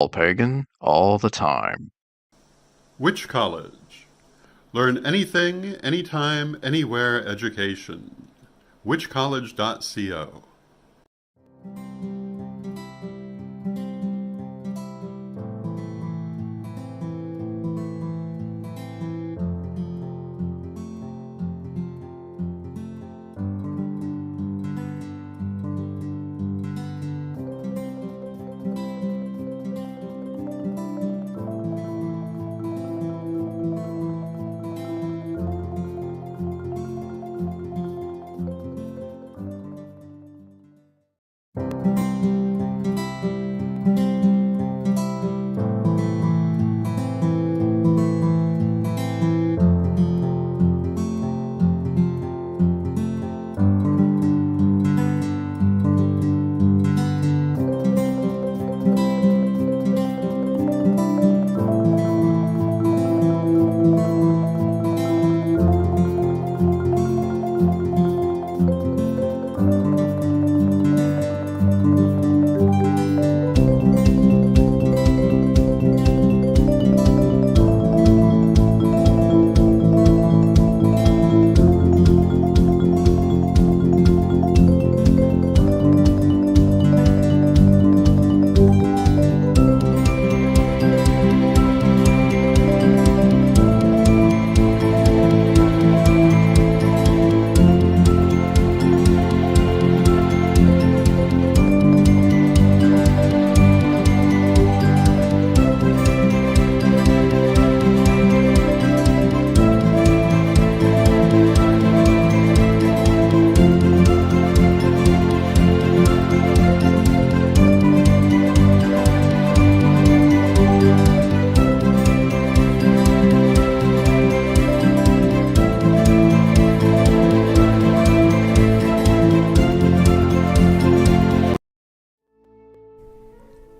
All pagan, all the time. Witch College. Learn anything, anytime, anywhere education. witchcollege.co.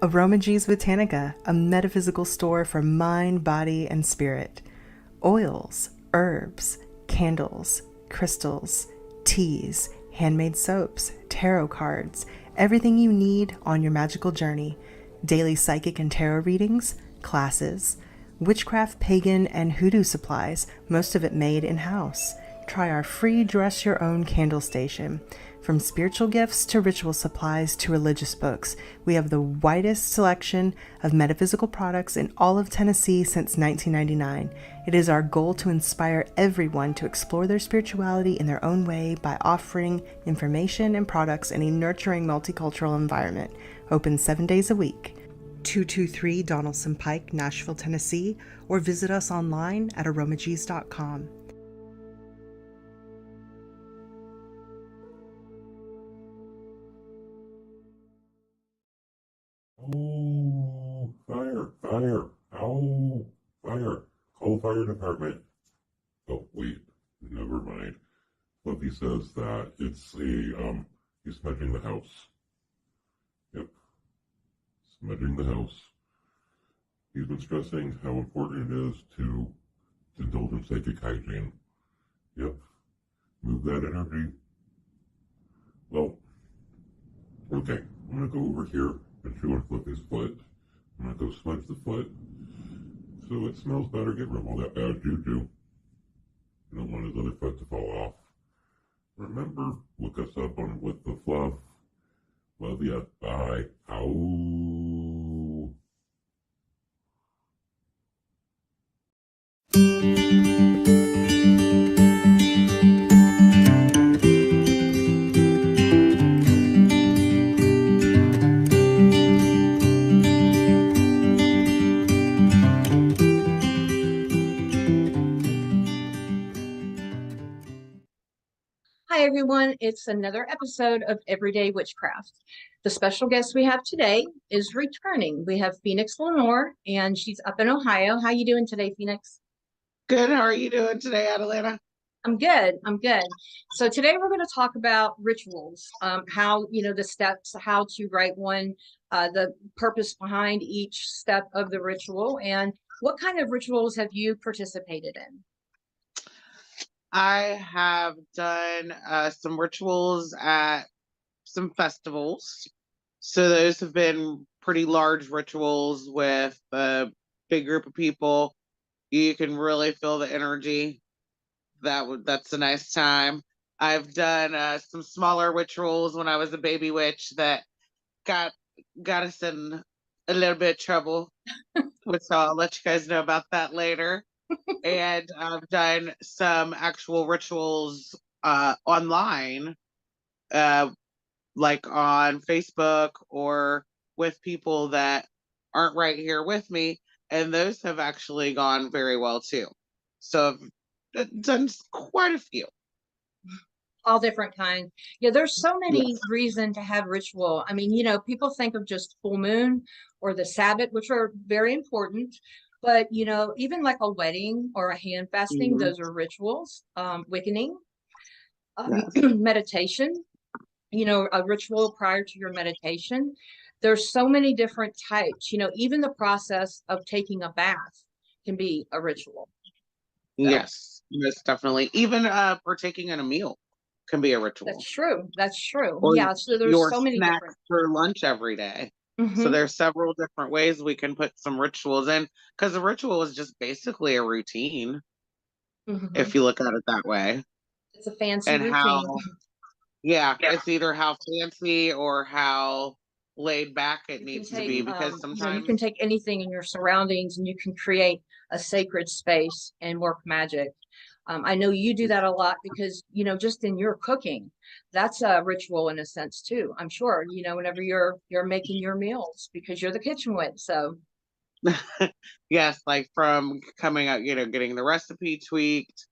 Aromagees Botanica, a metaphysical store for mind, body, and spirit. Oils, herbs, candles, crystals, teas, handmade soaps, tarot cards, everything you need on your magical journey. Daily psychic and tarot readings, classes, witchcraft, pagan, and hoodoo supplies, most of it made in-house. Try our free dress your own candle station. From spiritual gifts to ritual supplies to religious books, we have the widest selection of metaphysical products in all of Tennessee since 1999. It is our goal to inspire everyone to explore their spirituality in their own way by offering information and products in a nurturing multicultural environment. Open 7 days a week. 223 Donaldson Pike, Nashville, Tennessee, or visit us online at aromagees.com. Oh, fire, fire, oh, fire, call fire department. Oh, wait, never mind. Fluffy says that it's he's smudging the house. Yep, smudging the house. He's been stressing how important it is to indulge in psychic hygiene. Yep, move that energy. Well, okay, I'm gonna go over here and chew on Fluffy's foot. I'm gonna go smudge the foot so it smells better, get rid of all that bad juju. I don't want his other foot to fall off. Remember, look us up on With the Fluff. Love ya. Bye. Ow. Hi, everyone. It's another episode of Everyday Witchcraft. The special guest we have today is returning. We have Pheonix Lenore, and she's up in Ohio. How you doing today, Pheonix? Good. How are you doing today, Atalanta? I'm good. I'm good. So today we're going to talk about rituals, how, the steps, how to write one, the purpose behind each step of the ritual, and what kind of rituals have you participated in? I have done some rituals at some festivals. So those have been pretty large rituals with a big group of people, you can really feel the energy. That's a nice time. I've done some smaller rituals when I was a baby witch that got got us in a little bit of trouble, which I'll let you guys know about that later. And I've done some actual rituals online, uh, like on Facebook or with people that aren't right here with me, and those have actually gone very well too. So I've done quite a few. All different kinds. Yeah, there's so many Yes. reasons to have ritual. I mean, people think of just full moon or the Sabbath, which are very important. But even like a wedding or a hand fasting, Mhm. those are rituals. Wickening, Yes. meditation, a ritual prior to your meditation. There's so many different types. Even the process of taking a bath can be a ritual. So Yes, most definitely. Even partaking in a meal can be a ritual. that's true. That's true. Or Yeah. So there's your so many snack different. for lunch every day. So Mhm. there's several different ways we can put some rituals in, because a ritual is just basically a routine if Mhm. you look at it that way. It's a fancy And routine. how, yeah, it's either how fancy or how laid back it You can needs to take, be, because you sometimes, can take anything in your surroundings and you can create a sacred space and work magic. I know you do that a lot because, just in your cooking, that's a ritual in a sense too. I'm sure, whenever you're making your meals because you're the kitchen witch. So yes, like from coming out, getting the recipe tweaked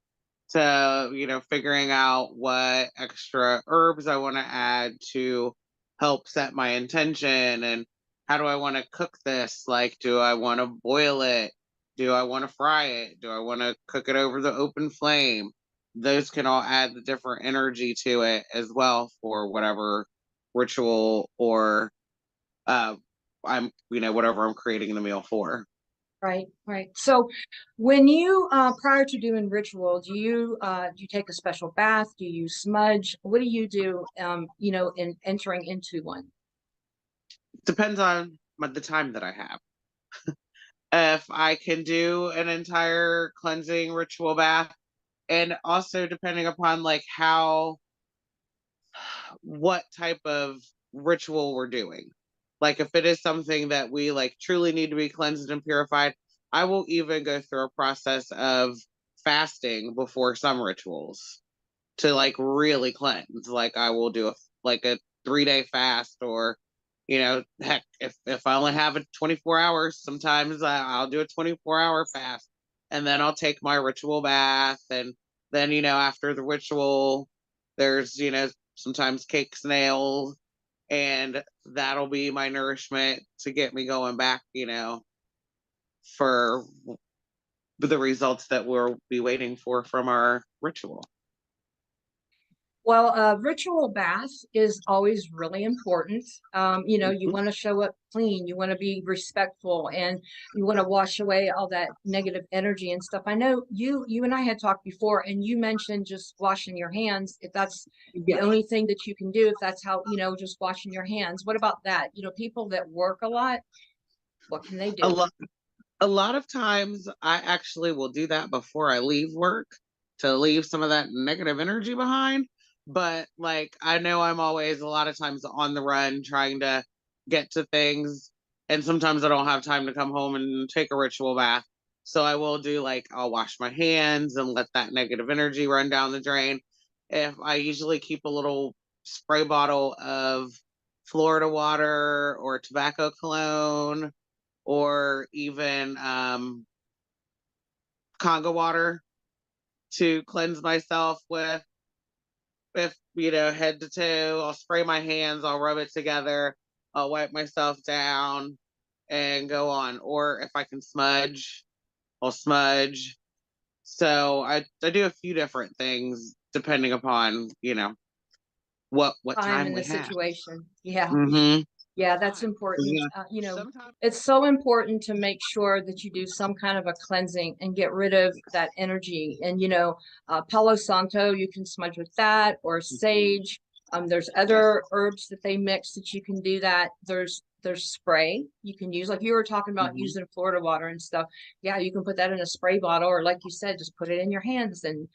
to, figuring out what extra herbs I want to add to help set my intention, and how do I want to cook this? Like, do I want to boil it? Do I want to fry it? Do I want to cook it over the open flame? Those can all add the different energy to it as well for whatever ritual or uh whatever I'm creating the meal for. right, right. So when you prior to doing ritual, do you take a special bath? Do you smudge? What do you do in entering into one? Depends on the time that I have. If I can do an entire cleansing ritual bath, and also depending upon like what type of ritual we're doing. Like if it is something that we like truly need to be cleansed and purified, I will even go through a process of fasting before some rituals to like really cleanse. Like I will do a 3-day fast, or heck, if I only have a 24 hours, sometimes I'll do a 24-hour fast, and then I'll take my ritual bath, and then after the ritual, there's sometimes cake snails, and that'll be my nourishment to get me going back, for the results that we'll be waiting for from our ritual. Well, a ritual bath is always really important. You Mhm. want to show up clean, you want to be respectful, and you want to wash away all that negative energy and stuff. I know you and I had talked before, and you mentioned just washing your hands. If that's the Yes. only thing that you can do, if that's how, just washing your hands. What about that? People that work a lot, what can they A do? lot a lot of times I actually will do that before I leave work to leave some of that negative energy behind. But like I know I'm always a lot of times on the run trying to get to things, and sometimes I don't have time to come home and take a ritual bath. So I will do like I'll wash my hands and let that negative energy run down the drain. If I usually keep a little spray bottle of Florida water or tobacco cologne, or even Congo water to cleanse myself with. If head to toe, I'll spray my hands, I'll rub it together, I'll wipe myself down and go on. Or if I can smudge, I'll smudge. So I do a few different things depending upon what Time time in the we have. situation. Yeah. Mm-hmm. Yeah, that's important. Yeah. Sometimes. It's so important to make sure that you do some kind of a cleansing and get rid of that energy. And, Palo Santo, you can smudge with that, or Mhm. sage. There's Yes. other herbs that they mix that you can do that. There's spray you can use, like you were talking about Mhm. using Florida water and stuff. Yeah, you can put that in a spray bottle, or like you said, just put it in your hands, and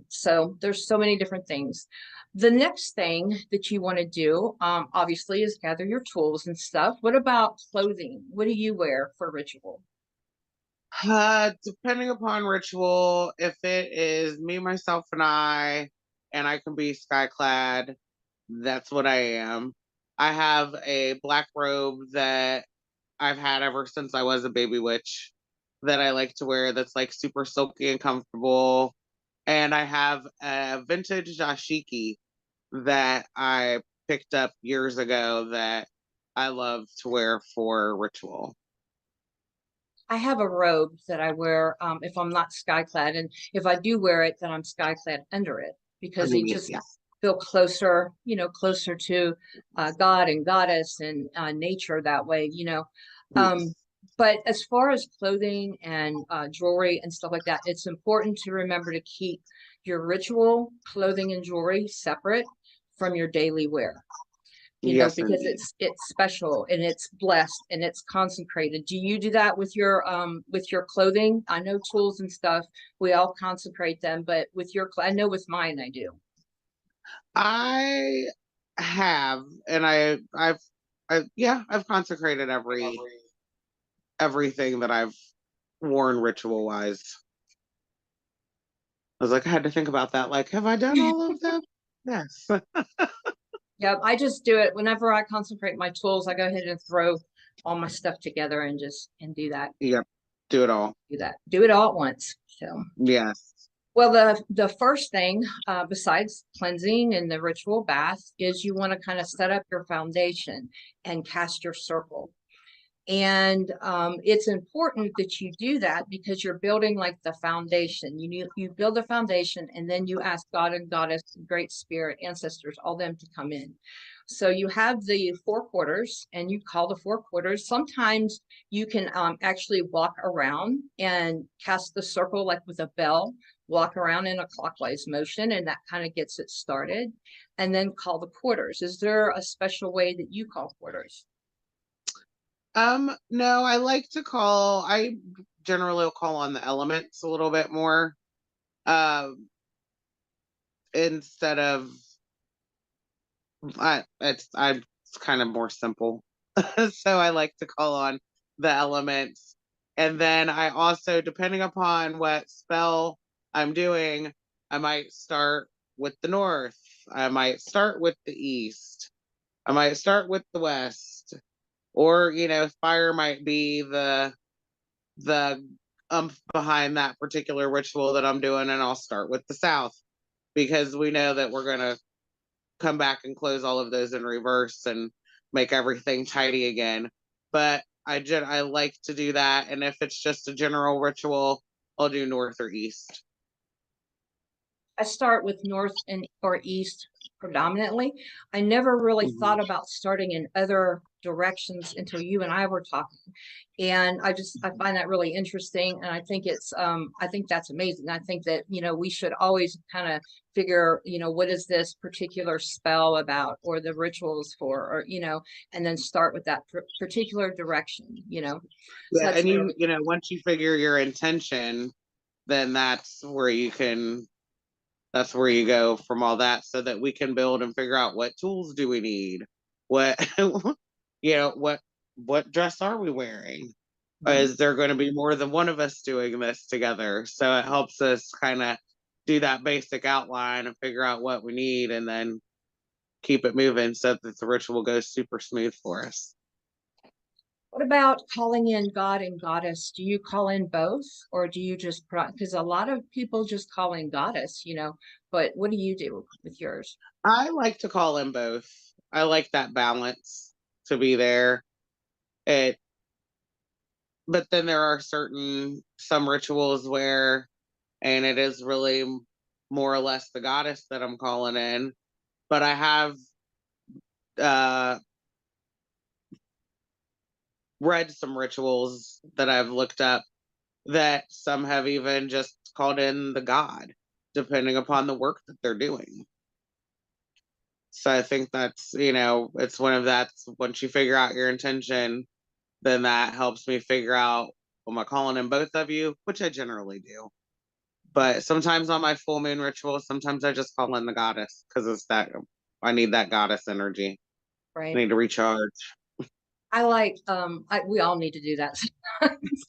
so there's so many different things. The next thing that you want to do, obviously, is gather your tools and stuff. What about clothing? What do you wear for ritual? Depending upon ritual, if it is me, myself, and I can be sky clad, that's what I am. I have a black robe that I've had ever since I was a baby witch that I like to wear that's like super silky and comfortable. And I have a vintage dashiki that I picked up years ago that I love to wear for ritual. I have a robe that I wear if I'm not sky clad, and if I do wear it, then I'm sky clad under it because it Underneath, just yeah. feel closer, closer to God and goddess and nature that way. Um, Yes. but as far as clothing and jewelry and stuff like that, it's important to remember to keep your ritual clothing and jewelry separate from your daily wear, Yes, because indeed. it's special and it's blessed and it's consecrated. Do you do that with your clothing? I know tools and stuff, we all consecrate them, but with your I know with mine I do. I have, and yeah, I've consecrated everything that I've worn ritual wise. I was like, I had to think about that. Like, have I done all of them? Yes. Yeah, I just do it whenever I consecrate my tools. I go ahead and throw all my stuff together and just and Yep. Do it all. do it all at once. So Yes. well, the first thing, besides cleansing and the ritual bath, is you want to kind of set up your foundation and cast your circle. And it's important that you do that because you're building like the foundation. You build a foundation, and then you ask God and Goddess, Great Spirit, ancestors, all them to come in. So you have the four quarters, and you call the four quarters. Sometimes you can actually walk around and cast the circle like with a bell, walk around in a clockwise motion, and that kind of gets it started. And then call the quarters. Is there a special way that you call quarters? No, I generally will call on the elements a little bit more, um, instead of, it's kind of more simple. So I like to call on the elements. And then I also, depending upon what spell I'm doing, I might start with the north. I might start with the east. I might start with the west. Or, fire might be the behind that particular ritual that I'm doing, and I'll start with the south because we know that we're gonna come back and close all of those in reverse and make everything tidy again. But I like to do that, and if it's just a general ritual, I'll do north or east. I start with north and or east predominantly. I never really Mhm. thought about starting in other directions until you and I were talking. And I find that really interesting. And I think that's amazing. I think that, we should always kind of figure, what is this particular spell about or the rituals for, or, and then start with that particular direction. So Yeah, that's and really, once you figure your intention, then that's where you go from all that so that we can build and figure out what tools do we need, what what dress are we wearing, Mhm. is there going to be more than one of us doing this together, so it helps us kind of do that basic outline and figure out what we need and then keep it moving so that the ritual goes super smooth for us. What about calling in God and Goddess? Do you call in both, or do you just, because a lot of people just call in Goddess, but what do you do with yours? I like to call in both. I like that balance to be there. It But then there are some rituals where, and it is really more or less the goddess that I'm calling in, but I have uh read some rituals that I've looked up that some have even just called in the god, depending upon the work that they're doing. So I think that's, it's one of that's once you figure out your intention, then that helps me figure out, am I calling in both of you, which I generally do. But sometimes on my full moon ritual, sometimes I just call in the goddess because it's that I need that goddess energy. I Right. need to recharge. I like we all need to do that sometimes.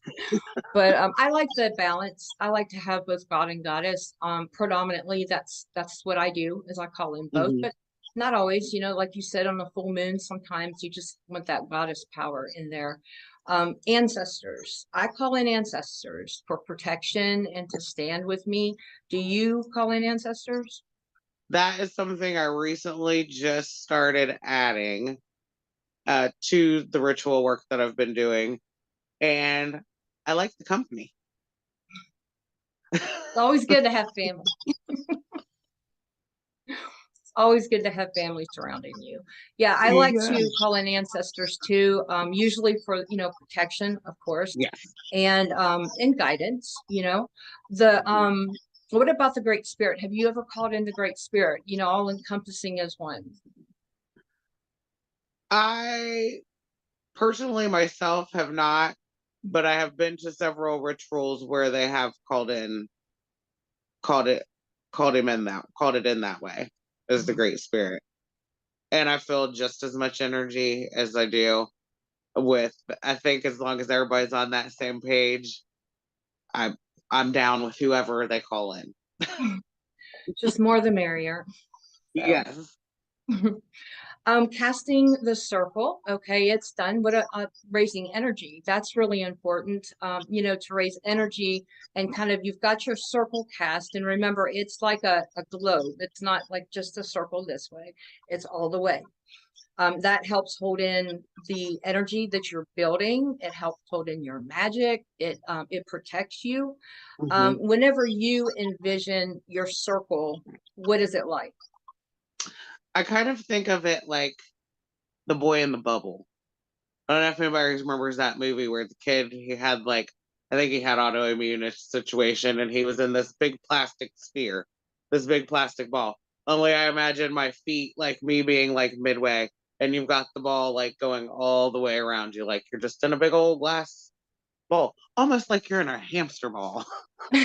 But I like the balance. I like to have both God and goddess. Predominantly that's what I do is I call in both, Hmm. but not always, like you said, on the full moon, sometimes you just want that goddess power in there. Ancestors. I call in ancestors for protection and to stand with me. Do you call in ancestors? That is something I recently just started adding to the ritual work that I've been doing. And I like the company. It's always good to have family. Always good to have family surrounding you. Yeah, I like Yeah. to call in ancestors too, usually for, protection, of course, Yes. and guidance, The what about the Great Spirit? Have you ever called in the Great Spirit, all encompassing as one? I personally myself have not, but I have been to several rituals where they have called it called it in that way as the Mhm. Great Spirit. And I feel just as much energy as I do with, I think as long as everybody's on that same page, I I'm down with whoever they call in. Just more the merrier. So Yes. casting the circle. Okay, it's done. What raising energy. That's really important. To raise energy and kind of you've got your circle cast. And remember, it's like a globe. It's not like just a circle this way, it's all the way. That helps hold in the energy that you're building. It helps hold in your magic. It protects you. Hmm. Whenever you envision your circle, what is it like? I kind of think of it like the boy in the bubble. I don't know if anybody remembers that movie where the kid he had like, I think he had autoimmune situation and he was in this big plastic sphere, this big plastic ball. Only I imagine my feet like me being like midway and you've got the ball like going all the way around you, like you're just in a big old glass ball, almost like you're in a hamster ball. A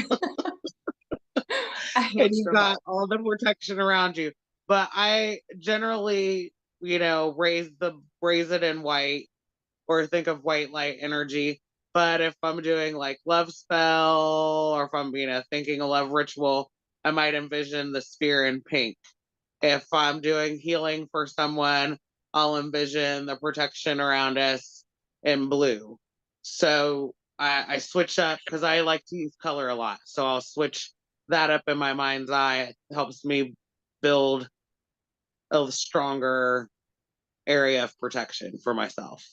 And you've hamster got ball. all the protection around you. But I generally, raise it in white or think of white light energy. But if I'm doing like love spell or if I'm, thinking a love ritual, I might envision the sphere in pink. If I'm doing healing for someone, I'll envision the protection around us in blue. So I switch up because I like to use color a lot. So I'll switch that up in my mind's eye. It helps me build a stronger area of protection for myself.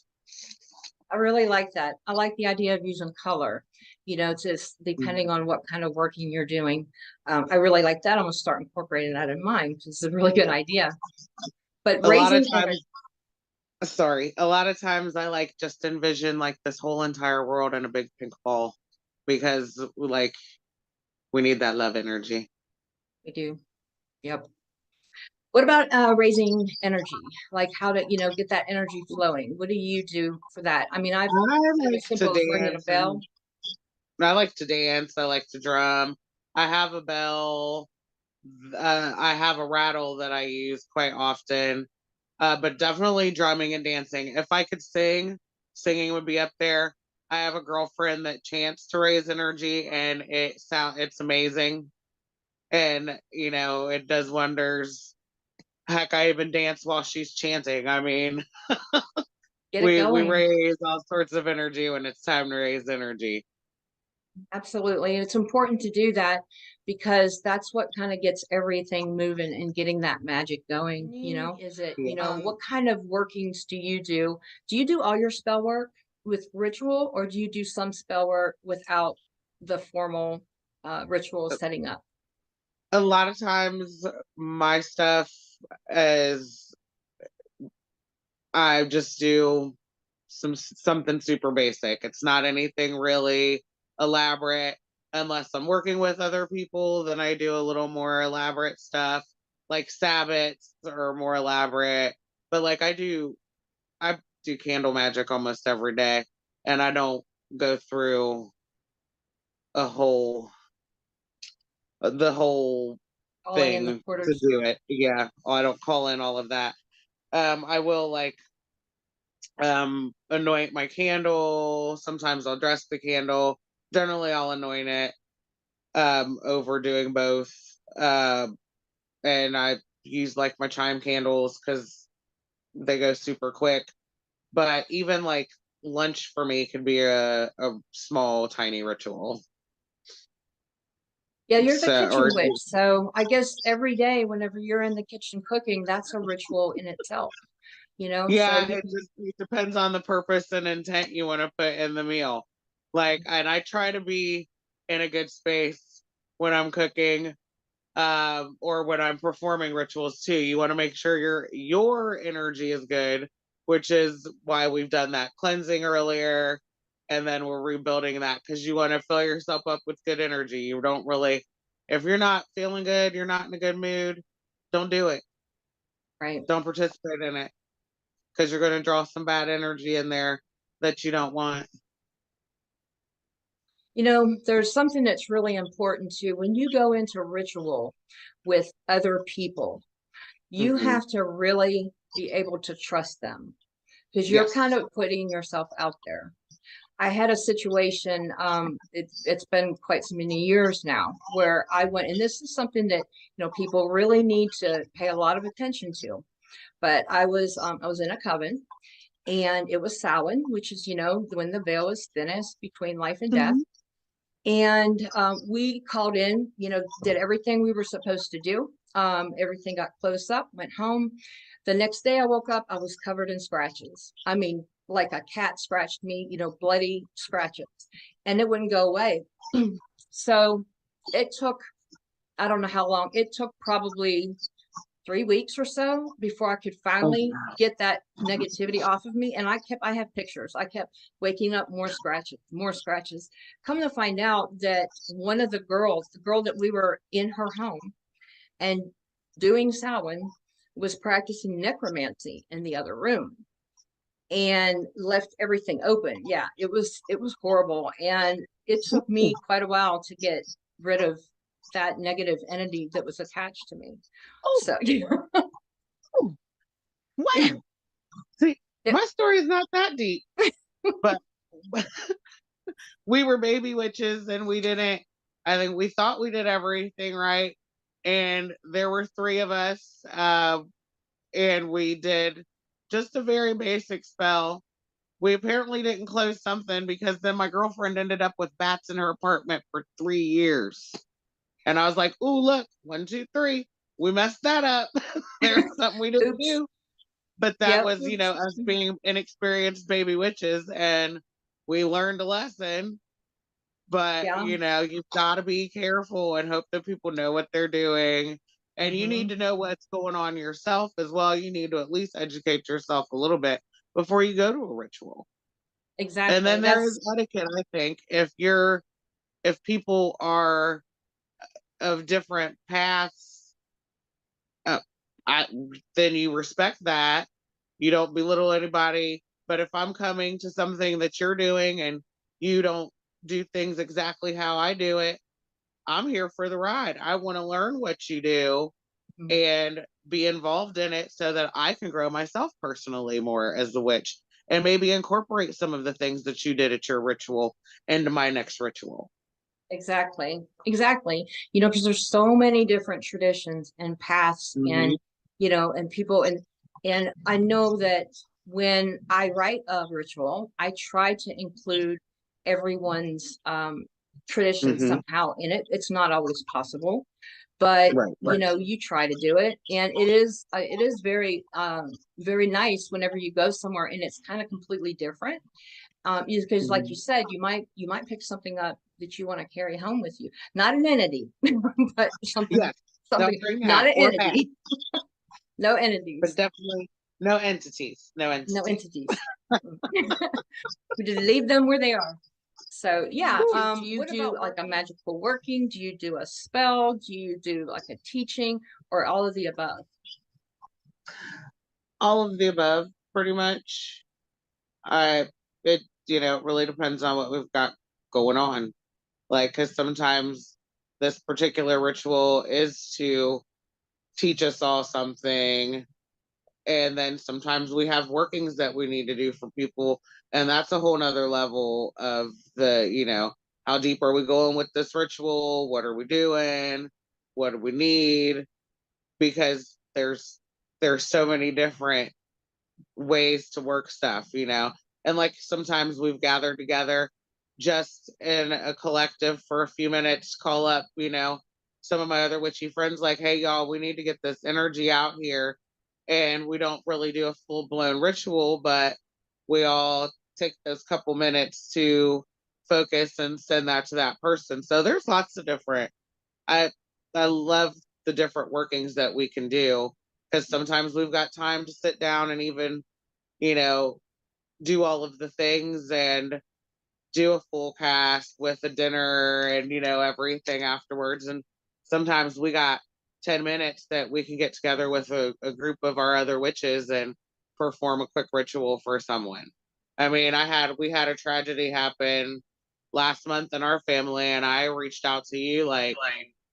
I really like that. I like the idea of using color, just Mhm. depending on what kind of working you're doing. I really like that. I'm going to start incorporating that in mine because it's a really good idea. But A lot of raising energy, times, sorry, a lot of times I like just envision like this whole entire world in a big pink ball because like we need that love energy. we do. Yep. What about raising energy? Like how to, get that energy flowing? What do you do for that? I mean, I've I done like as to simple as ringing a dance bell. and I like to dance. I like to drum. I have a bell. I have a rattle that I use quite often. But definitely drumming and dancing. If I could sing, singing would be up there. I have a girlfriend that chants to raise energy, and it's amazing, and it does wonders. Heck, I even dance while she's chanting. I mean, Get it we going. raise all sorts of energy when it's time to raise energy. Absolutely. And it's important to do that because that's what kind of gets everything moving and getting that magic going, Is it, Yeah. what kind of workings do you do? Do you do all your spell work with ritual or do you do some spell work without the formal ritual setting up? A lot of times, my stuff is I just do something super basic. It's not anything really elaborate unless I'm working with other people, then I do a little more elaborate stuff. like sabbats or more elaborate. But like I do candle magic almost every day, and I don't go through a whole the whole Calling in the thing to porters. do it. Yeah, I don't call in all of that. I will like anoint my candle. Sometimes I'll dress the candle. Generally I'll anoint it over doing both. And I use like my chime candles because they go super quick. But even like lunch for me can be a small tiny ritual. Yeah, you're the So or kitchen witch. So I guess every day, whenever you're in the kitchen cooking, that's a ritual in itself, you know? So yeah, it depends on the purpose and intent you want to put in the meal. Like, and I try to be in a good space when I'm cooking, or when I'm performing rituals too. You want to make sure your energy is good, which is why we've done that cleansing earlier, and then we're rebuilding that because you want to fill yourself up with good energy. You don't really, if you're not feeling good, you're not in a good mood, don't do it. right. Don't participate in it because you're going to draw some bad energy in there that you don't want. You know, there's something that's really important too. When you go into ritual with other people, you Hmm. have to really be able to trust them because you're Yes. kind of putting yourself out there. I had a situation, it's been quite so many years now, where I went, and this is something that, people really need to pay a lot of attention to. But I was in a coven, and it was Samhain, which is, when the veil is thinnest between life and death. Hmm. And we called in, did everything we were supposed to do. Everything got closed up, went home. The next day I woke up, I was covered in scratches. I mean, like a cat scratched me, bloody scratches, and it wouldn't go away. So it took, I don't know how long, it took probably 3 weeks or so before I could Oh, finally get that negativity off of me. And I have pictures. I kept waking up, more scratches, more scratches. Come to find out that one of the girl that we were in her home and doing Samhain, was practicing necromancy in the other room and left everything open. Yeah, it was horrible. And it took me quite a while to get rid of that negative entity that was attached to me. oh, So oh, wow. See, it, my story is not that deep, but we were baby witches and I think we thought we did everything right. And there were three of us, and we did just a very basic spell. We apparently didn't close something because then my girlfriend ended up with bats in her apartment for 3 years. And I was like, "Ooh, look, 1, 2, 3. We messed that up. There's something we didn't oops. do." But that Yep. was, us being inexperienced baby witches, and we learned a lesson. But, Yeah. you've got to be careful and hope that people know what they're doing. And you need Hmm. to know what's going on yourself as well. You need to at least educate yourself a little bit before you go to a ritual. And Exactly. then there That's is etiquette, I think. If people are of different paths, uh, I, then you respect that. You don't belittle anybody. But if I'm coming to something that you're doing and you don't do things exactly how I do it, I'm here for the ride. I want to learn what you do and be involved in it so that I can grow myself personally more as a witch and maybe incorporate some of the things that you did at your ritual into my next ritual. exactly. Exactly. Because there's so many different traditions and paths, Hmm. and and people, and I know that when I write a ritual, I try to include everyone's tradition Hmm. somehow in it. It's not always possible, but Right, right. you try to do it, and it is very nice whenever you go somewhere and it's kind of completely different. Because like you Mhm. said, you might pick something up that you want to carry home with you, not an entity, but something, Yes, don't something, bring not that an or that, entity. No but entities. definitely no entities. No No entities. entities. We just leave them where they are. So yeah, do you What do about like a working? magical working? Do you do a spell? Do you do like a teaching, or all of the above? All of the above, pretty much. I it it really depends on what we've got going on. Like, because sometimes this particular ritual is to teach us all something, and then sometimes we have workings that we need to do for people, and that's a whole nother level of the how deep are we going with this ritual, what are we doing, what do we need, because there's so many different ways to work stuff, and like sometimes we've gathered together just in a collective for a few minutes, call up some of my other witchy friends, like, hey y'all, we need to get this energy out here, and we don't really do a full-blown ritual, but we all take those couple minutes to focus and send that to that person. So there's lots of different, i I love the different workings that we can do, because sometimes we've got time to sit down and even you know do all of the things and do a full cast with a dinner and everything afterwards. And sometimes we got 10 minutes that we can get together with a group of our other witches and perform a quick ritual for someone. I mean, we had a tragedy happen last month in our family, and I reached out to you like,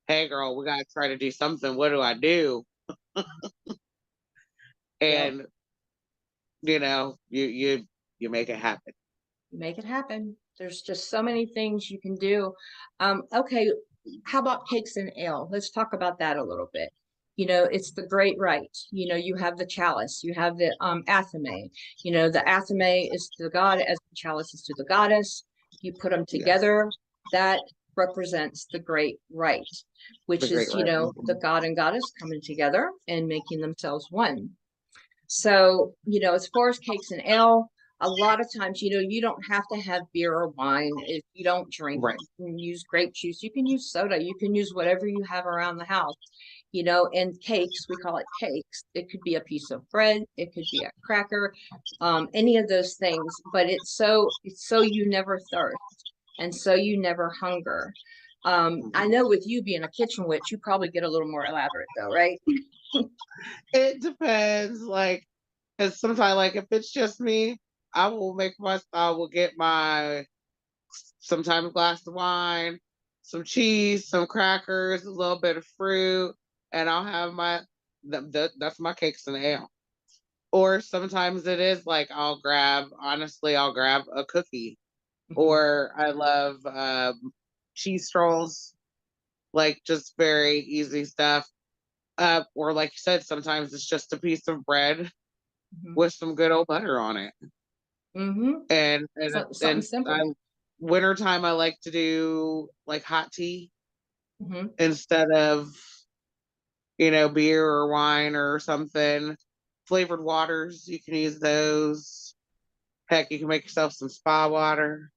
hey girl, we got to try to do something, what do I do? Yep. And you make it happen. Make it happen. There's just so many things you can do. Okay, how about cakes and ale? Let's talk about that a little bit. It's the great rite. You have the chalice, you have the athame. The athame is to the god as the chalice is to the goddess. You put them Yes, together. That represents the great rite, the which great is, right. the god and goddess coming together and making themselves one. So, as far as cakes and ale, a lot of times, you don't have to have beer or wine if you don't drink. Right. You can use grape juice, you can use soda, you can use whatever you have around the house, and cakes, we call it cakes. It could be a piece of bread, it could be a cracker, any of those things, but it's so you never thirst and so you never hunger. I know with you being a kitchen witch, you probably get a little more elaborate though, right? It depends, like, because sometimes, like, if it's just me, I will get my sometimes glass of wine, some cheese, some crackers, a little bit of fruit, and I'll have that's my cakes and ale. Or sometimes it is like I'll grab a cookie, Mhm. or I love cheese strolls, like just very easy stuff. Or like you said, sometimes it's just a piece of bread Mhm. with some good old butter on it. Mm-hmm. Something And simple. wintertime I like to do like hot tea Mm-hmm. instead of beer or wine or something. Flavored waters, you can use those. Heck, you can make yourself some spa water,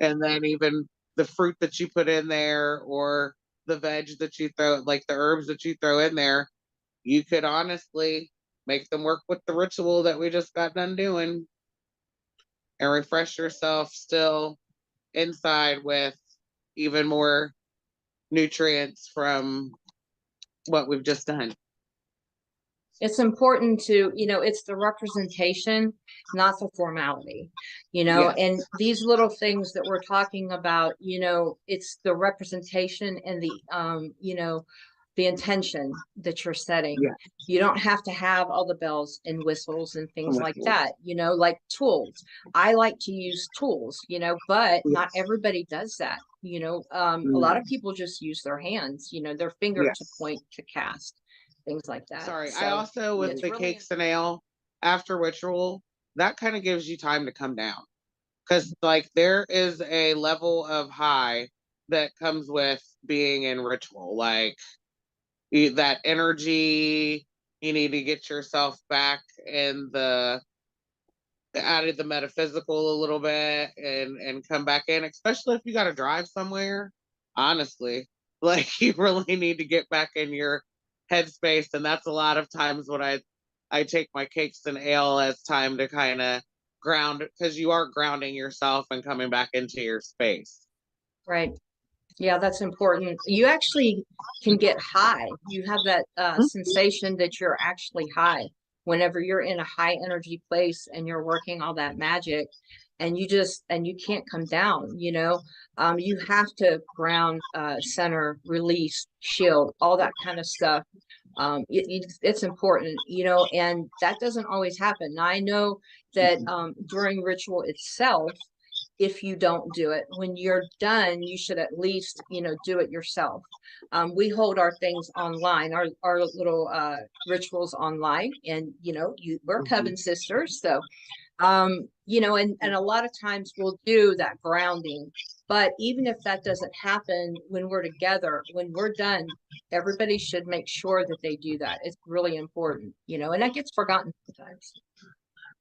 and then even the fruit that you put in there, or the veg that you throw, like the herbs that you throw in there, you could honestly make them work with the ritual that we just got done doing, and refresh yourself still inside with even more nutrients from what we've just done. It's important to, it's the representation, not the formality, Yes. and these little things that we're talking about, it's the representation and the intention that you're setting. Yes. You don't have to have all the bells and whistles and things like Whistles. that, like tools. I like to use tools, but not Yes. everybody does that. A lot of Mm. people just use their hands, their finger to Yes. point to cast, things like that. Sorry. I So also, with it's the really cakes and ale after ritual, that kind of gives you time to come down. Because, like, there is a level of high that comes with being in ritual. Like, that energy, you need to get yourself back in the out of the metaphysical a little bit, and come back in, especially if you got to drive somewhere, honestly. Like, you really need to get back in your headspace, and that's a lot of times what I take my cakes and ale as time to kind of ground, because you are grounding yourself and coming back into your space. Right. Yeah, that's important. You actually can get high. You have that sensation that you're actually high whenever you're in a high energy place and you're working all that magic, and you can't come down, you know. You have to ground, center, release, shield, all that kind of stuff. It's important, you know, and that doesn't always happen. Now, I know that during ritual itself, if you don't do it, when you're done, you should at least, you know, do it yourself. We hold our things online, our little rituals online, and you know, we're coven sisters, so you know, and a lot of times we'll do that grounding. But even if that doesn't happen when we're together, when we're done, everybody should make sure that they do that. It's really important, you know, and that gets forgotten sometimes.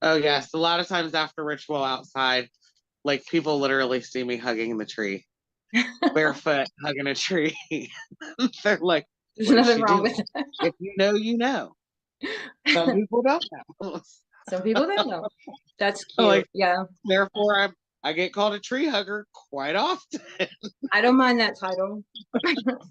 Oh yes, a lot of times after ritual outside, like people literally see me hugging the tree, barefoot hugging a tree. They're like, There's "What is nothing she wrong doing?" with it. If you know, you know. Some people don't know. Some people don't know. That's cute. Like, Yeah. therefore, I get called a tree hugger quite often. I don't mind that title.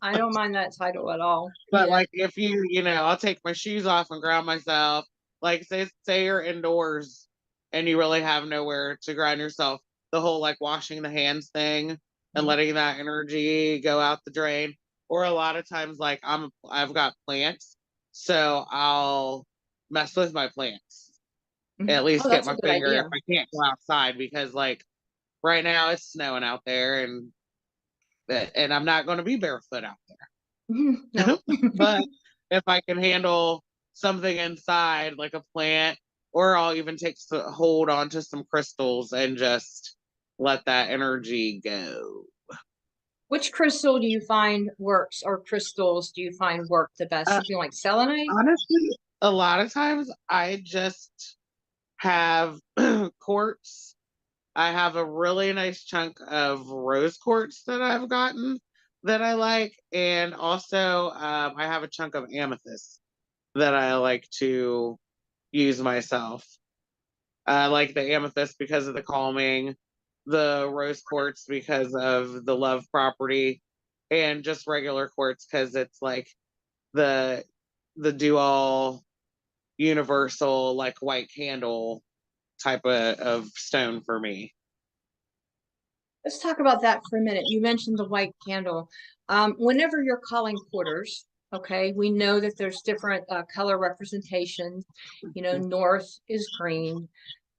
I don't mind that title at all. But Yeah. like, if you know, I'll take my shoes off and ground myself. Like, say you're indoors and you really have nowhere to ground yourself. The whole like washing the hands thing and letting that energy go out the drain. Or a lot of times, like I've got plants, so I'll mess with my plants. At Oh, least get that's a my good finger idea. if I can't go outside, because like right now it's snowing out there, and I'm not going to be barefoot out No. there. But if I can handle something inside like a plant, or I'll even take hold onto some crystals and just let that energy go. Which crystal do you find works, or crystals do you find work the best? Uh, Something like selenite? Honestly, a lot of times I just have quartz. I have a really nice chunk of rose quartz that I've gotten that I like. And also, I have a chunk of amethyst that I like to use myself. I like the amethyst because of the calming, the rose quartz because of the love property, and just regular quartz because it's like the do all universal, like white candle type of stone for me. Let's talk about that for a minute. You mentioned the white candle. Whenever you're calling quarters, okay, we know that there's different color representations. You know, north is green,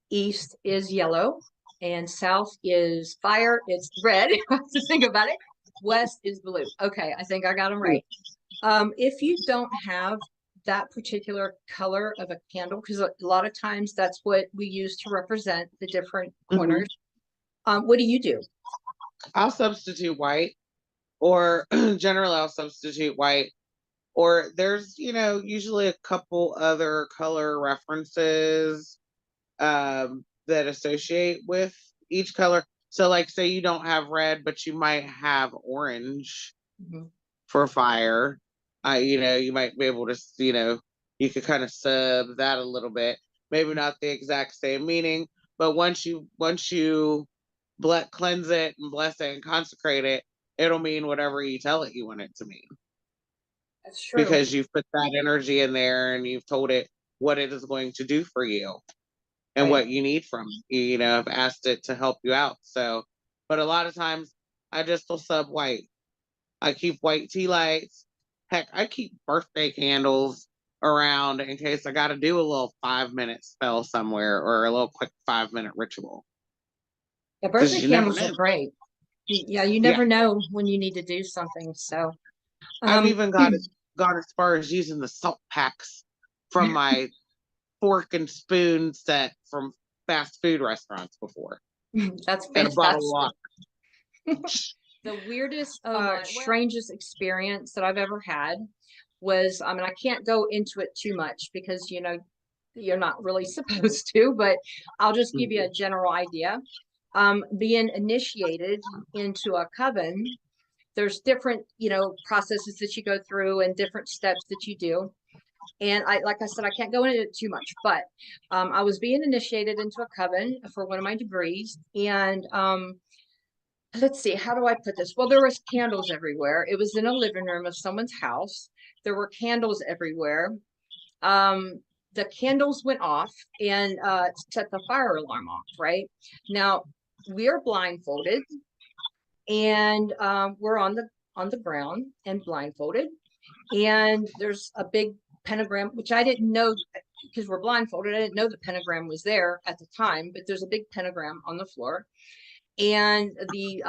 east is yellow, and south is fire. It's red. I have to think about it. West is blue. Okay, I think I got them right. If you don't have that particular color of a candle, because a lot of times that's what we use to represent the different Mhm. corners, what do you do? I'll substitute white, or generally I'll substitute white. Or there's, usually a couple other color references that associate with each color. So, like, say you don't have red, but you might have orange Mhm. for fire. You might be able to, you could kind of sub that a little bit. Maybe not the exact same meaning, but once you cleanse it and bless it and consecrate it, it'll mean whatever you tell it you want it to mean, That's true. because you've put that energy in there and you've told it what it is going to do for you and Right. what you need from it. I've asked it to help you out. So, but a lot of times I just will sub white. I keep white tea lights. Heck, I keep birthday candles around in case I got to do a little 5 minute spell somewhere, or a little quick 5 minute ritual. Yeah, Because birthday you never candles are know. great. Yeah, you Yeah. never know when you need to do something. So, I've um, even gone as far as using the salt packs from my fork and spoon set from fast food restaurants before, that's and a bottle of fantastic. water. The weirdest, strangest experience that I've ever had was, I mean, I can't go into it too much because, you know, you're not really supposed to, but I'll just give you a general idea. Being initiated into a coven, there's different, you know, processes that you go through and different steps that you do. And like I said, I can't go into it too much, but I was being initiated into a coven for one of my degrees. And let's see, how do I put this? Well, there was candles everywhere. It was in a living room of someone's house. There were candles everywhere. The candles went off and set the fire alarm off, right? Now, we are blindfolded, and we're on the ground and blindfolded. And there's a big pentagram, which I didn't know because we're blindfolded. I didn't know the pentagram was there at the time, but there's a big pentagram on the floor. And the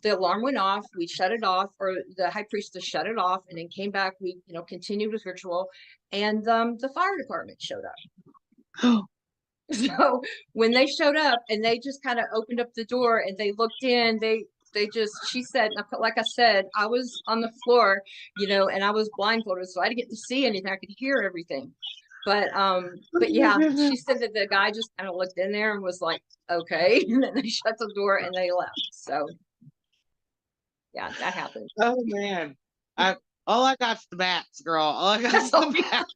alarm went off. We shut it off, or the high priestess shut it off, and then came back. We continued with ritual, and the fire department showed up. So when they showed up, and they just kind of opened up the door and they looked in, she said, like I said, I was on the floor, and I was blindfolded, so I didn't get to see anything. I could hear everything. But yeah, she said that the guy just kind of looked in there and was like, okay. And then they shut the door and they left. So yeah, that happened. Oh man. All I got's the bats, girl. All I got's the bats.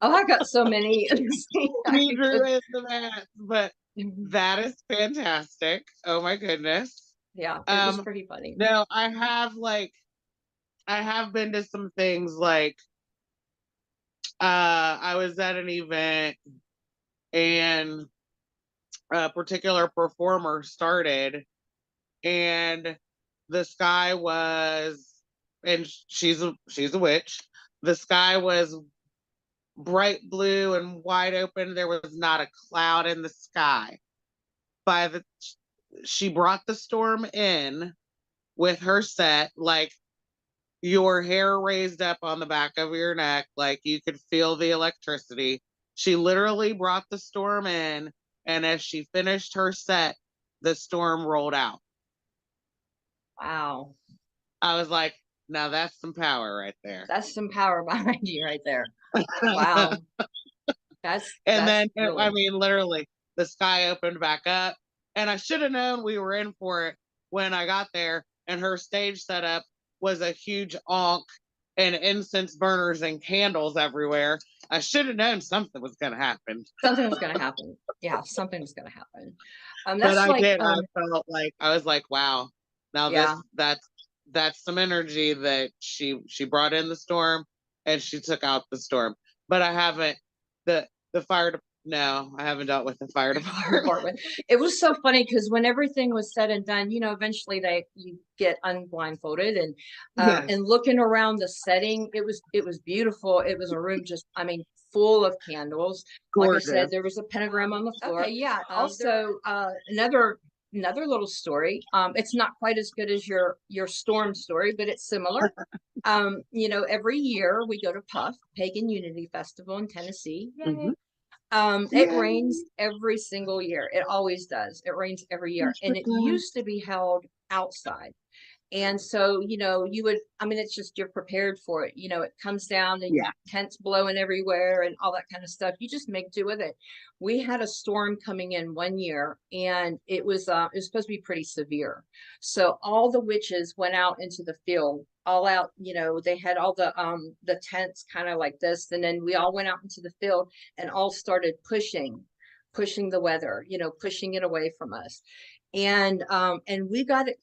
Oh, I got so many. Me drew in the bats, but that is fantastic. Oh my goodness. Yeah, it was pretty funny. No, I have been to some things like I was at an event and a particular performer started, and the sky was, and she's a witch. The sky was bright blue and wide open. There was not a cloud in the sky. She brought the storm in with her set, like your hair raised up on the back of your neck, like you could feel the electricity. She literally brought the storm in, and as she finished her set, the storm rolled out. Wow. I was like, now that's some power right there. That's some power behind you right there. Wow. Literally, the sky opened back up, and I should have known we were in for it when I got there, and her stage setup was a huge ankh and incense burners and candles everywhere. I should have known something was going to happen. Something was going to happen. Yeah, something was going to happen. But I did. I felt like, I was like, wow. Now that's some energy that she brought in the storm, and she took out the storm. But I haven't the fire. No, I haven't dealt with the fire department. It was so funny because when everything was said and done, eventually you get unblindfolded and yes. And looking around the setting, it was beautiful. It was a room just, full of candles. Gorgeous. Like I said, there was a pentagram on the floor. Okay, yeah. Also, another little story. It's not quite as good as your storm story, but it's similar. Every year we go to Puff Pagan Unity Festival in Tennessee. Yay. Mm-hmm. It rains every single year. It always does. It rains every year. And it used to be held outside. And so, you would, it's just, you're prepared for it. It comes down and tents blowing everywhere and all that kind of stuff. You just make do with it. We had a storm coming in one year, and it was supposed to be pretty severe. So all the witches went out into the field, all out, they had all the tents kind of like this. And then we all went out into the field and all started pushing the weather, pushing it away from us. And we got it.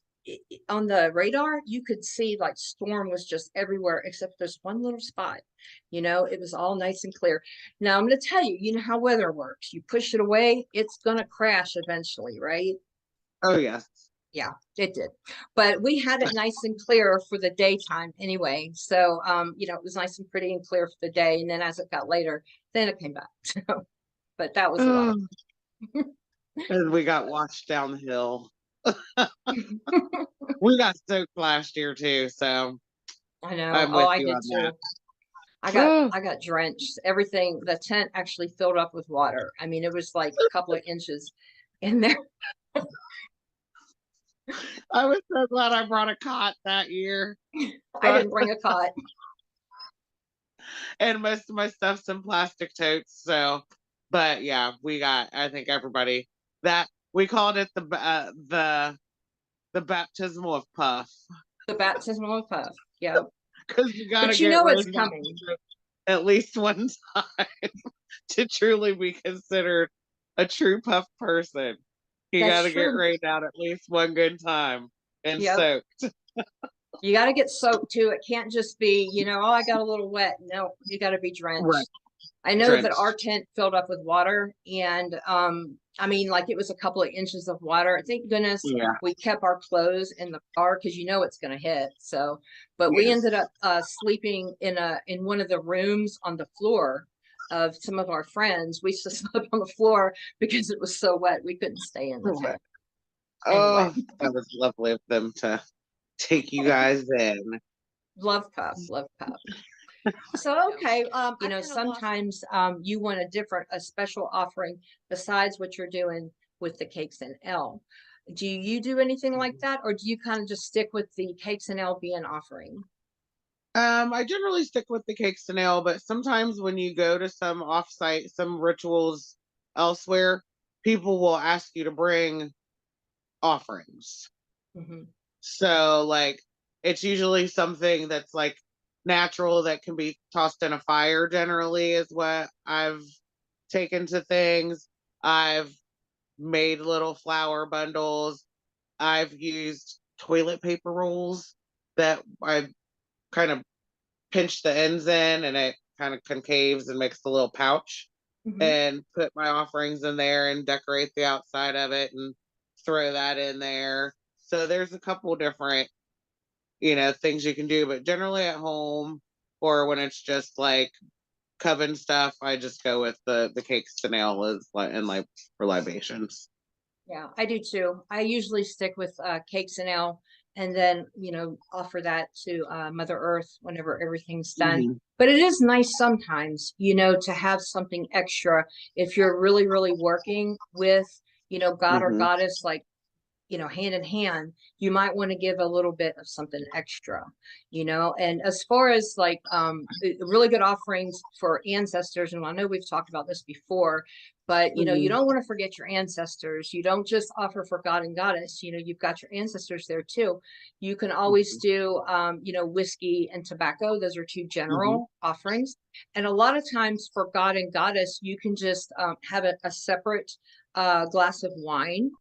On the radar, you could see like storm was just everywhere except there's one little spot. It was all nice and clear. Now I'm going to tell you, how weather works. You push it away, it's going to crash eventually, right? Oh yes. Yeah, it did. But we had it nice and clear for the daytime anyway. So it was nice and pretty and clear for the day. And then as it got later, then it came back. But that was a lot. And we got washed down the hill. We got soaked last year too, so I know. I did too. I got drenched. Everything, the tent actually filled up with water. It was like a couple of inches in there. I was so glad I brought a cot that year. I didn't bring a cot. And most of my stuff's in plastic totes. So, but yeah, I think everybody that. We called it the baptismal of Puff. The baptismal of Puff. Yeah. because you got to But you get know it's rained on coming. at least one time to truly be considered a true puff person. You got That's to get true. rained out at least one good time and Yep. soaked. You got to get soaked too. It can't just be, oh, I got a little wet. No, you got to be Right. drenched. I know that our Drenched. tent filled up with water, and I mean, like it was a couple of inches of water. Thank goodness Yeah. we kept our clothes in the car because it's going to hit. So, but we Yes. ended up sleeping in one of the rooms on the floor of some of our friends. We just slept on the floor because it was so wet we couldn't stay in the Right. tent. Anyway, Oh, that was lovely of them to take you guys in. love pup, love pup. So, okay, sometimes you want a special offering besides what you're doing with the cakes and L. Do you do anything like that, or do you kind of just stick with the cakes and L being offering? I generally stick with the cakes and ale, but sometimes when you go to some offsite, some rituals elsewhere, people will ask you to bring offerings. Hmm. So, like, it's usually something that's like natural that can be tossed in a fire, generally, is what I've taken to things. I've made little flower bundles. I've used toilet paper rolls that I kind of pinch the ends in and it kind of concaves and makes a little pouch, Hmm. and put my offerings in there and decorate the outside of it and throw that in there. So there's a couple different, things you can do, but generally at home or when it's just like coven stuff, I just go with the cakes to nail is like and like for libations. Yeah, I do too. I usually stick with cakes and ale, and then offer that to Mother Earth whenever everything's done. Hmm. But it is nice sometimes, to have something extra if you're really, really working with, God or Hmm. goddess, like hand in hand, you might want to give a little bit of something extra, and as far as like really good offerings for ancestors, and I know we've talked about this before, but you Hmm. don't want to forget your ancestors. You don't just offer for God and goddess, you've got your ancestors there too. You can always do whiskey and tobacco. Those are two Hmm. general offerings, and a lot of times for God and goddess you can just have a separate glass of wine,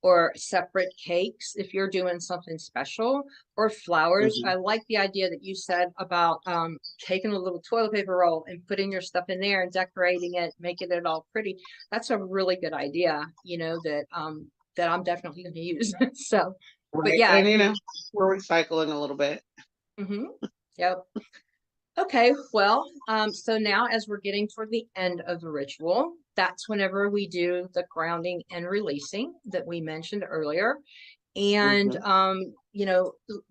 or separate cakes if you're doing something special, or flowers. Hmm. I like the idea that you said about taking a little toilet paper roll and putting your stuff in there and decorating it, making it all pretty. That's a really good idea, that I'm definitely going to use. So, but Right. yeah. And we're recycling a little bit. Mm-hmm. Yep. Okay, well, so now as we're getting toward the end of the ritual, that's whenever we do the grounding and releasing that we mentioned earlier. And Hmm.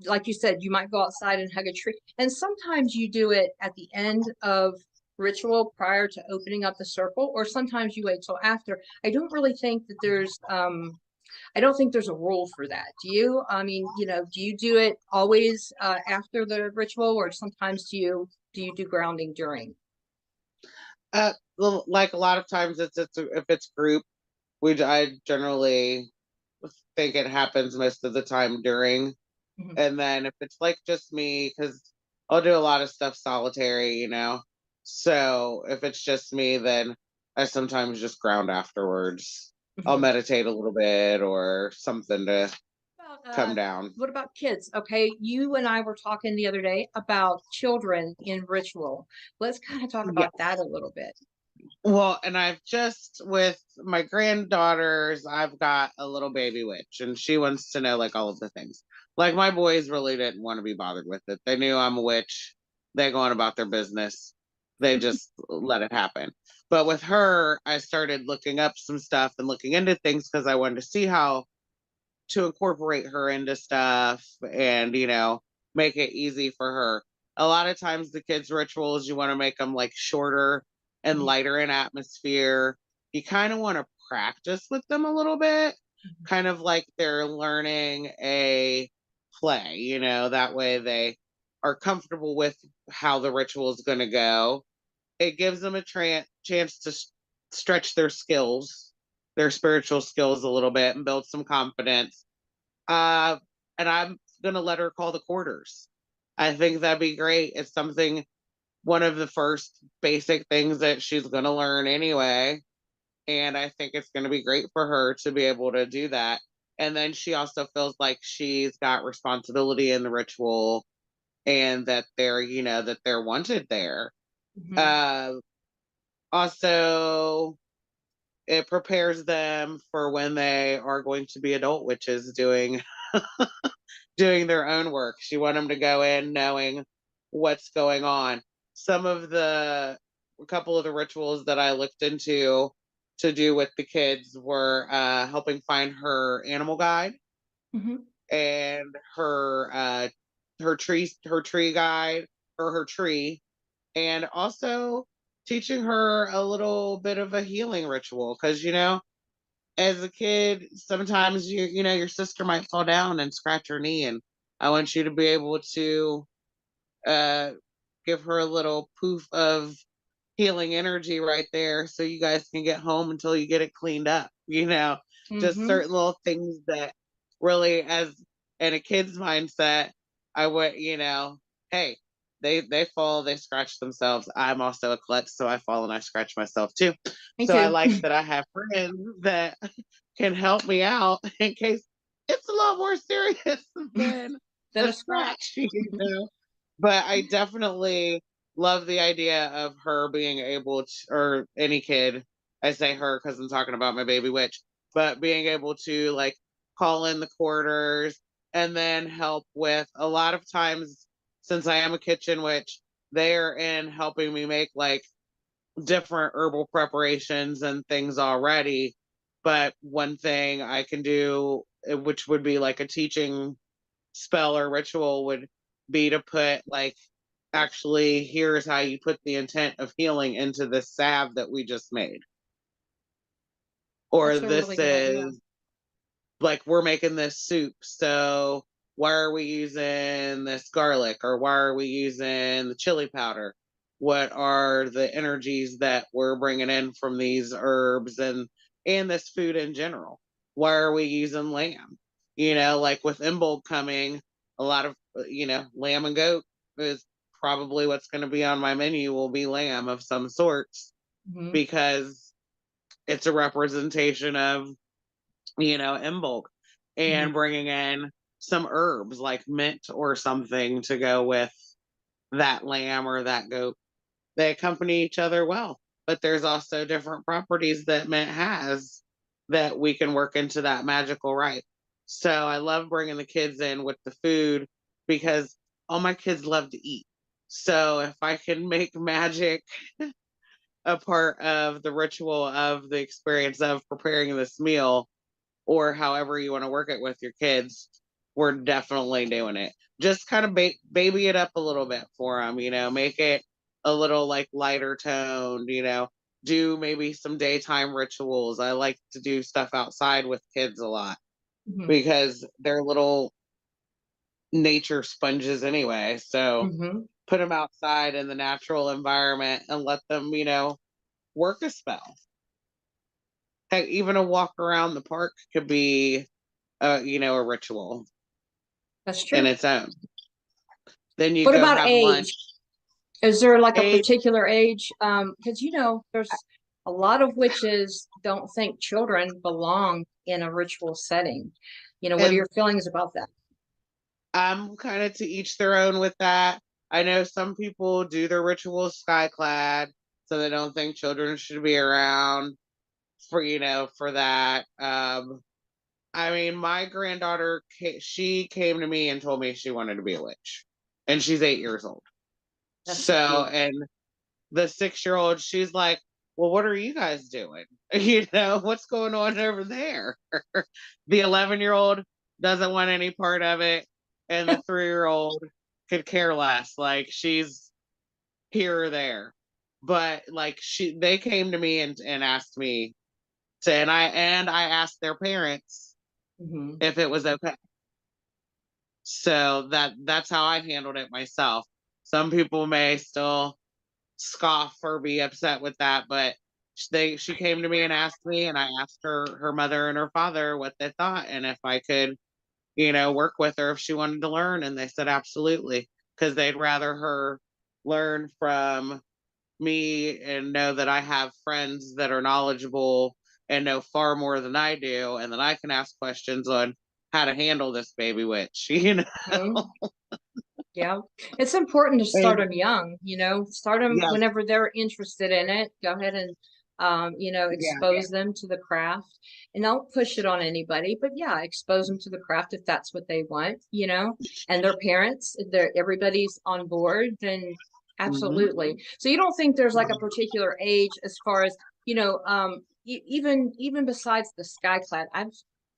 like you said, you might go outside and hug a tree. And sometimes you do it at the end of ritual prior to opening up the circle, or sometimes you wait till after. I don't really think that I don't think there's a rule for that. Do you? I mean, do you do it always after the ritual, or sometimes do you do grounding during? Like a lot of times, if it's group, I generally think it happens most of the time during. Mhm. And then if it's like just me, because I'll do a lot of stuff solitary, So if it's just me, then I sometimes just ground afterwards. I'll Mhm. meditate a little bit or something to About, come down. what about kids? Okay, you and I were talking the other day about children in ritual. Let's kind of talk Yeah. about that a little bit. Well, and I've just with my granddaughters, I've got a little baby witch, and she wants to know like all of the things. Like my boys really didn't want to be bothered with it. They knew I'm a witch. They go on about their business. They just let it happen. But with her, I started looking up some stuff and looking into things because I wanted to see how to incorporate her into stuff and, make it easy for her. A lot of times, the kids' rituals, you want to make them like shorter and Mhm. lighter in atmosphere. You kind of want to practice with them a little bit, kind of like they're learning a play, that way they are comfortable with how the ritual is going to go. It gives them a chance to stretch their skills, their spiritual skills a little bit and build some confidence. uh, and I'm gonna let her call the quarters. I think that'd be great. It's something, one of the first basic things that she's going to learn anyway. And I think it's going to be great for her to be able to do that. And then she also feels like she's got responsibility in the ritual, and that they're, that they're wanted there. Mhm. Also, it prepares them for when they are going to be adult witches doing their own work. She want them to go in knowing what's going on. A couple of the rituals that I looked into to do with the kids were helping find her animal guide, Mhm. and her tree guide, or her tree, and also teaching her a little bit of a healing ritual, because as a kid, sometimes your sister might fall down and scratch her knee, and I want you to be able to uh, give her a little poof of healing energy right there, so you guys can get home until you get it cleaned up. Just Mhm. certain little things that really, as in a kid's mindset, I would, hey, they fall, they scratch themselves. I'm also a klutz, so I fall and I scratch myself too. Me So I too. like that I have friends that can help me out in case it's a lot more serious than Then a a scratch, scratch. But I definitely love the idea of her being able to, or any kid, I say her because I'm talking about my baby witch, but being able to like call in the quarters and then help with, a lot of times, since I am a kitchen witch, they're in helping me make like different herbal preparations and things already. But one thing I can do, which would be like a teaching spell or ritual, would be to put like, actually, here's how you put the intent of healing into this salve that we just made. Or That's a this really good idea. is like, we're making this soup. So why are we using this garlic, or why are we using the chili powder? What are the energies that we're bringing in from these herbs and this food in general? Why are we using lamb? Like with Imbolg coming, a lot of lamb and goat is probably what's going to be on my menu, will be lamb of some sorts, Mhm. because it's a representation of Imbolg, Mhm. and bringing in some herbs like mint or something to go with that lamb or that goat. They accompany each other well, but there's also different properties that mint has that we can work into that magical rite. So I love bringing the kids in with the food, because all my kids love to eat. So if I can make magic a part of the ritual of the experience of preparing this meal, or however you want to work it with your kids, we're definitely doing it. Just kind of baby it up a little bit for them, make it a little like lighter toned, do maybe some daytime rituals. I like to do stuff outside with kids a lot, Mhm. because they're little nature sponges anyway. So Mhm. put them outside in the natural environment and let them, work a spell. Heck, even a walk around the park could be a ritual That's in true. its own. Then you What go about have lunch. age? Is there like a Age, particular age? Because there's a lot of witches don't think children belong in a ritual setting. What are and your feelings about that? I'm kind of to each their own with that. I know some people do their rituals sky clad, so they don't think children should be around for that. I mean, my granddaughter, she came to me and told me she wanted to be a witch, and she's 8 years old. That's so So, cute. and the 6 year old, she's like, well, what are you guys doing? What's going on over there? The 11-year old doesn't want any part of it. And the 3 year old could care less. Like, she's here or there. But like, they came to me and asked me to, and I asked their parents Hmm. if it was okay. So that's how I handled it myself. Some people may still scoff or be upset with that, but she came to me and asked me, and I asked her mother and her father what they thought, and if I could work with her if she wanted to learn, and they said absolutely. because they'd rather her learn from me and know that I have friends that are knowledgeable and know far more than I do, and then I can ask questions on how to handle this baby witch, you know. Mhm. Yeah, it's important to start And them young, start them yes, whenever they're interested in it. Go ahead and, yeah, expose them to the craft, and don't push it on anybody, but yeah, expose them to the craft if that's what they want, and their parents, if everybody's on board, then mhm. absolutely. So you don't think there's like a particular age as far as, even besides the Skyclad,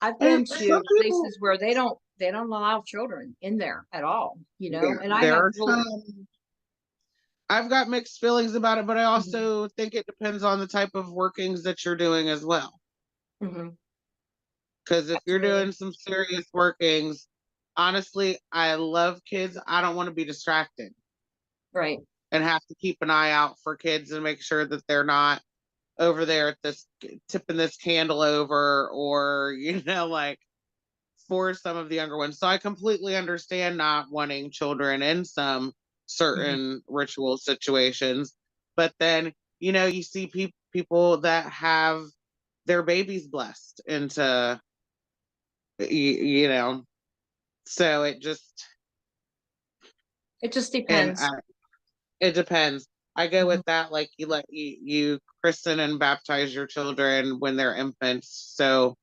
I've been Some to people, places where they don't allow children in there at all, and I there have are really. some. I've got mixed feelings about it, but I Mhm, also think it depends on the type of workings that you're doing as well. mhm, Because if you're absolutely. doing some serious workings, honestly, I love kids. I don't want to be distracted Right. and have to keep an eye out for kids and make sure that they're not over there at this tipping this candle over, or like for some of the younger ones. So I completely understand not wanting children in some Mhm. certain ritual situations, but then you see people that have their babies blessed into you know so it just It just and depends. it depends. I go Mhm. with that, like you christen and baptize your children when they're infants, so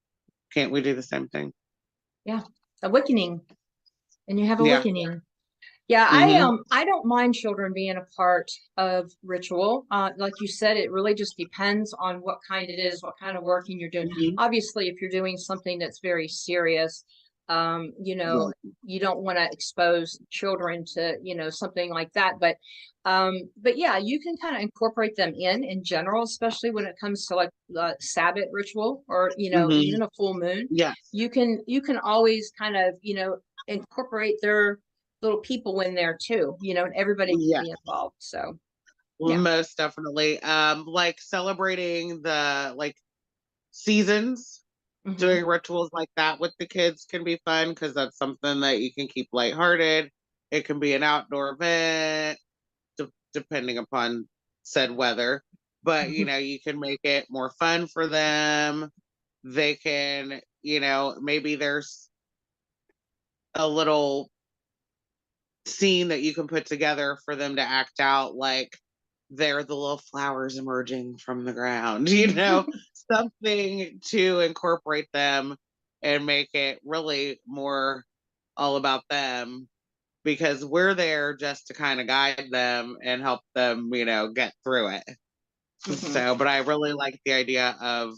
can't we do the same thing? Yeah. Awakening. And you have Yeah. awakening. Yeah, I Mm-hmm. um I don't mind children being a part of ritual. Like you said, it really just depends on what kind it is, what kind of working you're doing. Mm-hmm. Obviously, if you're doing something that's very serious, you don't want to expose children to, something like that. But yeah, you can kind of incorporate them in general, especially when it comes to like Sabbath ritual or, Mm-hmm. even a full moon. Yes. You can always kind of, incorporate their little people in there too, and everybody can Yeah. be involved. So Well, yeah. most definitely. Like celebrating the like seasons, Hmm. doing rituals like that with the kids can be fun because that's something that you can keep lighthearted. It can be an outdoor event, depending upon said weather, but you can make it more fun for them. They can, maybe there's a little scene that you can put together for them to act out like they're the little flowers emerging from the ground, something to incorporate them and make it really more all about them, because we're there just to kind of guide them and help them, get through it. Hmm. So, but I really like the idea of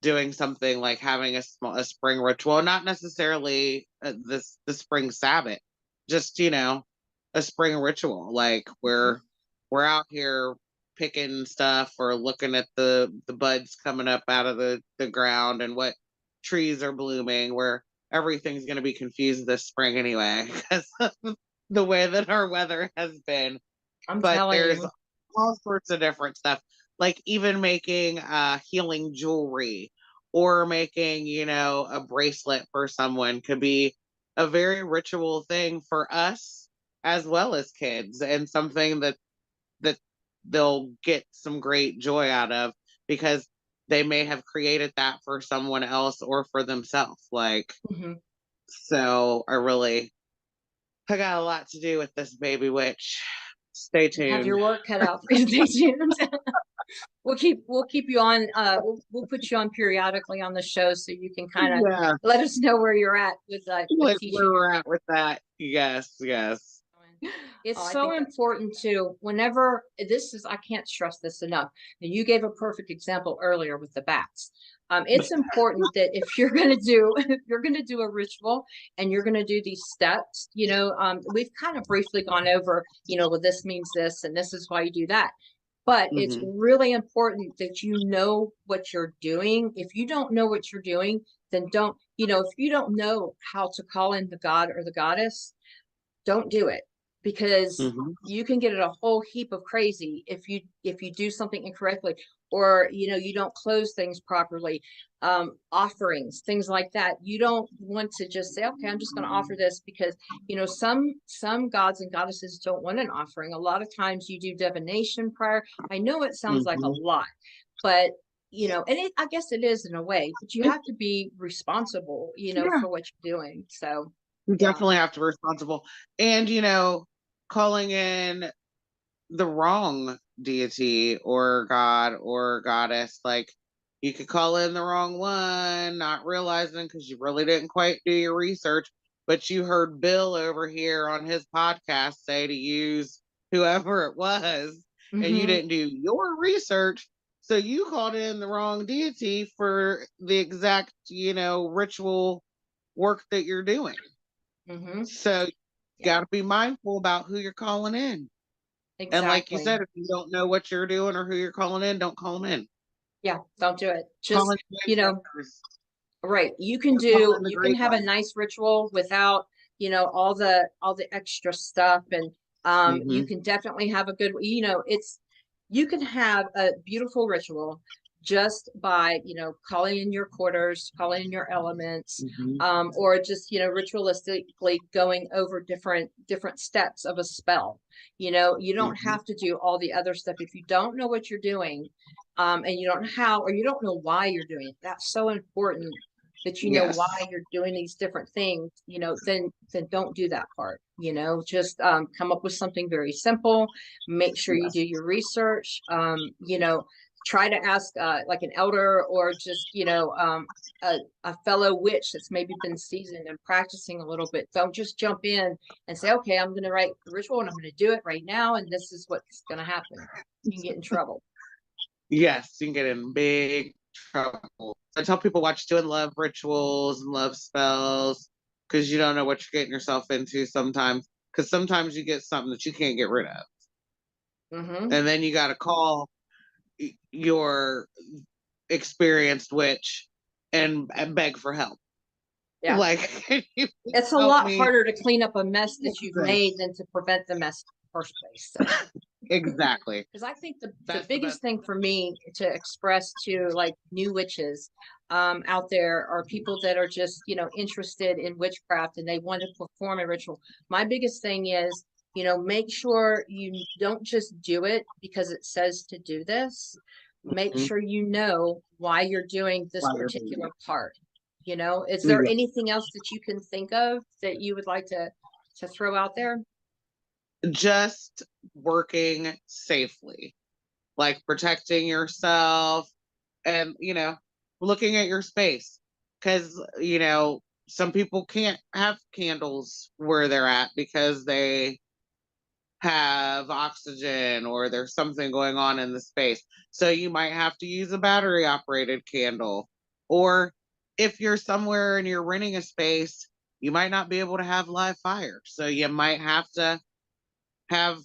doing something like having a spring ritual, not necessarily the spring Sabbath, just a spring ritual. Like we're out here picking stuff or looking at the buds coming up out of the ground and what trees are blooming. Where everything's going to be confused this spring anyway, because the way that our weather has been. I'm But telling there's you. all sorts of different stuff, like even making healing jewelry or making a bracelet for someone could be a very ritual thing for us as well as kids, and something that they'll get some great joy out of, because they may have created that for someone else or for themselves, like. Hmm. So I got a lot to do with this baby witch. Stay You have tuned. your work cut out for you. Stay tuned. We'll keep you on. We'll put you on periodically on the show so you can kind of Yeah, let us know where you're at with like teaching where your we're at with that. Yes, yes. children. Oh, It's I so think that's great. important to whenever this is, I can't stress this enough. And you gave a perfect example earlier with the bats. It's important that if you're going to do if you're going to do a ritual and you're going to do these steps, we've kind of briefly gone over, well, this means this and this is why you do that. But it's Hmm. really important that you know what you're doing. If you don't know what you're doing, then don't, if you don't know how to call in the god or the goddess, don't do it, because Hmm. you can get it a whole heap of crazy if you do something incorrectly, or you don't close things properly. offerings, things like that. You don't want to just say, okay, I'm just going to offer this because, you know, some gods and goddesses don't want an offering. A lot of times you do divination prior. I know it sounds like a lot, but you know, and I guess it is in a way, but you have to be responsible, you know, Yeah, for what you're doing. So you yeah. definitely have to be responsible. And, you know, calling in the wrong deity or god or goddess, like you could call in the wrong one, not realizing because you really didn't quite do your research, but you heard Bill over here on his podcast say to use whoever it was, and you Mm-hmm. didn't do your research. So you called in the wrong deity for the exact, you know, ritual work that you're doing. Mm-hmm. So you Yeah, got to be mindful about who you're calling in. And like you exactly. said, if you don't know what you're doing or who you're calling in, don't call them in. Yeah, don't do it. Call Just, in you the know, ancestors right. or call in the You can great have a ones. nice ritual without, you know, all the extra stuff. And you Mm-hmm. can definitely have a good, you know, you can have a beautiful ritual just by, you know, calling in your quarters, calling in your elements, Mm-hmm. or just, you know, ritualistically going over different steps of a spell. You know, you don't Mm-hmm. have to do all the other stuff if you don't know what you're doing. And you don't know how, or you don't know why you're doing it. That's so important that you know why Yes. you're doing these different things, you know, then don't do that part, you know, just come up with something very simple, make sure you do Yes. your research, you know, try to ask like an elder or just, you know, a fellow witch that's maybe been seasoned and practicing a little bit. Don't just jump in and say, okay, I'm going to write the ritual and I'm going to do it right now. And this is what's going to happen. You can get in trouble. Yes, you can get in big trouble. I tell people watch doing love rituals and love spells because you don't know what you're getting yourself into sometimes. Because sometimes you get something that you can't get rid of. Mm-hmm. And then you got to call your experienced witch and beg for help. Yeah. Like, can you It's a help lot me harder to clean up a mess that fix you've made this? than to prevent the mess in the first place. So, Exactly. because I think the That's the biggest best. thing for me to express to like new witches out there are people that are just, you know, interested in witchcraft and they want to perform a ritual. My biggest thing is, you know, make sure you don't just do it because it says to do this. Make Mhm. sure you know why you're doing this While you're doing particular part. You know, is there it. anything else that you can think of that you would like to throw out there? Yeah. Just working safely, like protecting yourself and, you know, looking at your space. Because, you know, some people can't have candles where they're at because they have oxygen or there's something going on in the space. So you might have to use a battery operated candle. Or if you're somewhere and you're renting a space, you might not be able to have live fire. So you might have to have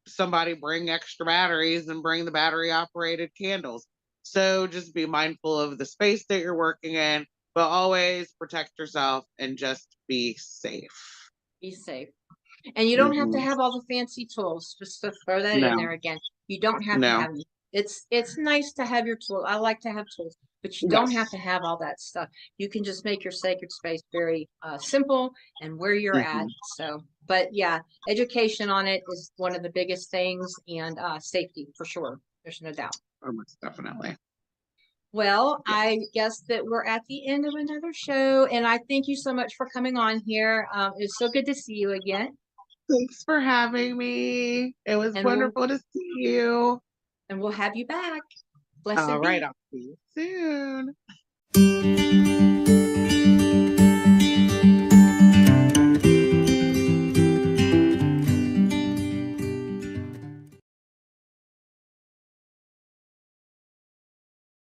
somebody bring extra batteries and bring the battery operated candles. So just be mindful of the space that you're working in, but always protect yourself and just be safe. Be safe. And you don't have to Mm-hmm. have all the fancy tools. Just to throw that in No, there again. You don't have to no. have them. It's nice to have your tool. I like to have tools, but you don't have Yes. to have all that stuff. You can just make your sacred space very simple and where you're at. Mm-hmm. So, but yeah, education on it is one of the biggest things, and safety for sure. There's no doubt. Almost definitely. Well, Yeah. I guess that we're at the end of another show, and I thank you so much for coming on here. It was so good to see you again, Thanks for having me. It was and wonderful to see you. we'll have you back. Blessed All right, be. I'll see you soon.